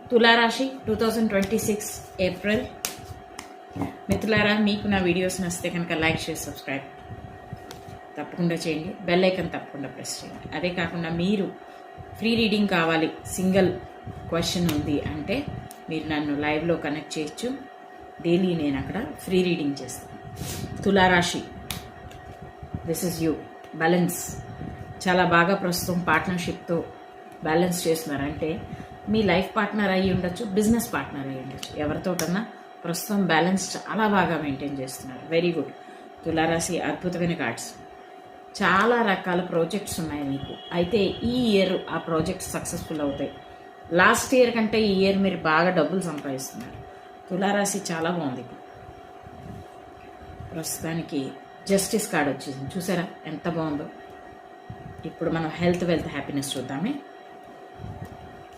తులారాశి 2026 ఏప్రిల్. మిత్రులారా, మీకు నా వీడియోస్ నచ్చితే కనుక లైక్, షేర్, సబ్స్క్రైబ్ తప్పకుండా చేయండి. బెల్ ఐకాన్ తప్పకుండా ప్రెస్ చేయండి. అదే కాకుండా మీరు ఫ్రీ రీడింగ్ కావాలి, సింగిల్ క్వశ్చన్ ఉంది అంటే మీరు నన్ను లైవ్లో కనెక్ట్ చేయొచ్చు. డైలీ నేను అక్కడ ఫ్రీ రీడింగ్ చేస్తాను. తులారాశి, దిస్ ఇస్ యూ. బ్యాలెన్స్ చాలా బాగా ప్రస్తుతం పార్ట్నర్షిప్తో బ్యాలెన్స్ చేస్తున్నారంటే మీ లైఫ్ పార్ట్నర్ అయ్యి ఉండొచ్చు, బిజినెస్ పార్ట్నర్ అయ్యి ఉండొచ్చు. ఎవరితోటన్నా ప్రస్తుతం బ్యాలెన్స్ చాలా బాగా మెయింటైన్ చేస్తున్నారు. వెరీ గుడ్ తులారాశి. అద్భుతమైన కార్డ్స్. చాలా రకాల ప్రాజెక్ట్స్ ఉన్నాయి మీకు. అయితే ఈ ఇయర్ ఆ ప్రాజెక్ట్స్ సక్సెస్ఫుల్ అవుతాయి. లాస్ట్ ఇయర్ కంటే ఈ ఇయర్ మీరు బాగా డబ్బులు సంపాదిస్తున్నారు. తులారాశి చాలా బాగుంది. ఇప్పుడు ప్రస్తుతానికి జస్టిస్ కార్డ్ వచ్చేసింది, చూసారా ఎంత బాగుందో. ఇప్పుడు మనం హెల్త్, వెల్త్, హ్యాపీనెస్ చూద్దామే.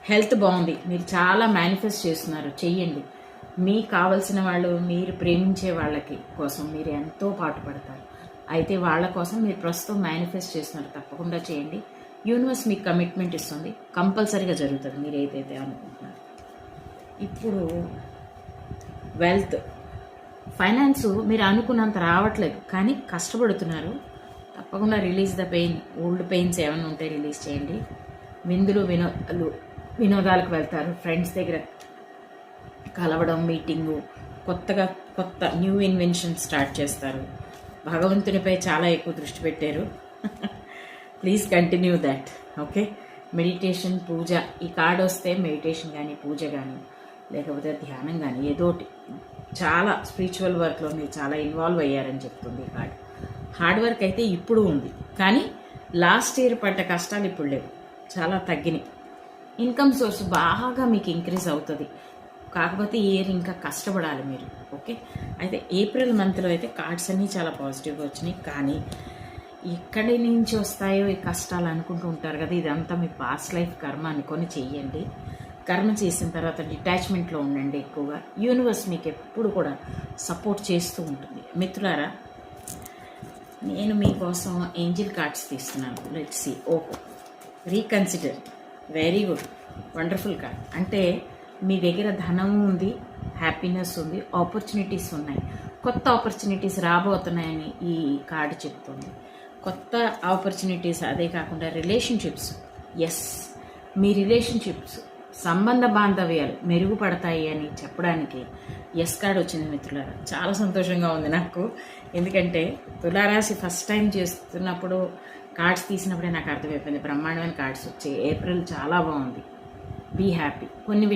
హెల్త్ బాగుంది. మీరు చాలా మేనిఫెస్ట్ చేస్తున్నారు. చెయ్యండి. మీకు కావలసిన వాళ్ళు, మీరు ప్రేమించే వాళ్ళకి కోసం మీరు ఎంతో పాటుపడతారు. అయితే వాళ్ళ కోసం మీరు ప్రస్తుతం మేనిఫెస్ట్ చేస్తున్నారు. తప్పకుండా చేయండి. యూనివర్స్ మీకు కమిట్మెంట్ ఇస్తుంది. కంపల్సరీగా జరుగుతుంది మీరు ఏదైతే అనుకుంటున్నారు. ఇప్పుడు వెల్త్, ఫైనాన్స్ మీరు అనుకున్నంత రావట్లేదు, కానీ కష్టపడుతున్నారు. తప్పకుండా release the pain. Old pains ఏమైనా ఉంటే రిలీజ్ చేయండి. విందులు, వినోదాలకు వెళ్తారు. ఫ్రెండ్స్ దగ్గర కలవడం, మీటింగు, కొత్త న్యూ ఇన్వెన్షన్ స్టార్ట్ చేస్తారు. భగవంతునిపై చాలా ఎక్కువ దృష్టి పెట్టారు. Please continue that. Okay. Meditation, పూజ. ఈ కార్డ్ వస్తే మెడిటేషన్ కానీ, పూజ కానీ, లేకపోతే ధ్యానం కానీ ఏదోటి. చాలా స్పిరిచువల్ వర్క్లో మీరు చాలా ఇన్వాల్వ్ అయ్యారని చెప్తుంది ఈ కార్డ్. హార్డ్ వర్క్ అయితే ఇప్పుడు ఉంది, కానీ లాస్ట్ ఇయర్ పడ్డ కష్టాలు ఇప్పుడు లేవు, చాలా తగ్గినాయి. ఇన్కమ్ సోర్స్ బాగా మీకు ఇంక్రీజ్ అవుతుంది. కాకపోతే ఈ ఇయర్ ఇంకా కష్టపడాలి మీరు. ఓకే. అయితే ఏప్రిల్ మంత్లో అయితే కార్డ్స్ అన్నీ చాలా పాజిటివ్గా వచ్చినాయి. కానీ ఎక్కడి నుంచి వస్తాయో ఈ కష్టాలు అనుకుంటూ ఉంటారు కదా, ఇదంతా మీ పాస్ట్ లైఫ్ కర్మ అనుకొని చెయ్యండి. కర్మ చేసిన తర్వాత డిటాచ్మెంట్లో ఉండండి ఎక్కువగా. యూనివర్స్ మీకు ఎప్పుడు కూడా సపోర్ట్ చేస్తూ ఉంటుంది. మిత్రులారా, నేను మీకోసం ఏంజిల్ కార్డ్స్ తీస్తున్నాను. Let's see. ఓహో, reconsider. Very good, wonderful card. అంటే మీ దగ్గర ధనం ఉంది, హ్యాపీనెస్ ఉంది, ఆపర్చునిటీస్ ఉన్నాయి. కొత్త ఆపర్చునిటీస్ రాబోతున్నాయని ఈ కార్డు చెప్తుంది. కొత్త ఆపర్చునిటీస్. అదే కాకుండా రిలేషన్షిప్స్. ఎస్, మీ రిలేషన్షిప్స్, సంబంధ బాంధవ్యాలు మెరుగుపడతాయి అని చెప్పడానికి ఎస్ కార్డ్ వచ్చింది మిత్రులారా. చాలా సంతోషంగా ఉంది నాకు. ఎందుకంటే తులారాశి ఫస్ట్ టైం చేస్తున్నప్పుడు కార్డ్స్ తీసినప్పుడే నాకు అర్థమైపోయింది. బ్రహ్మాండమైన కార్డ్స్ వచ్చాయి. ఏప్రిల్ చాలా బాగుంది. Be happy. కొన్ని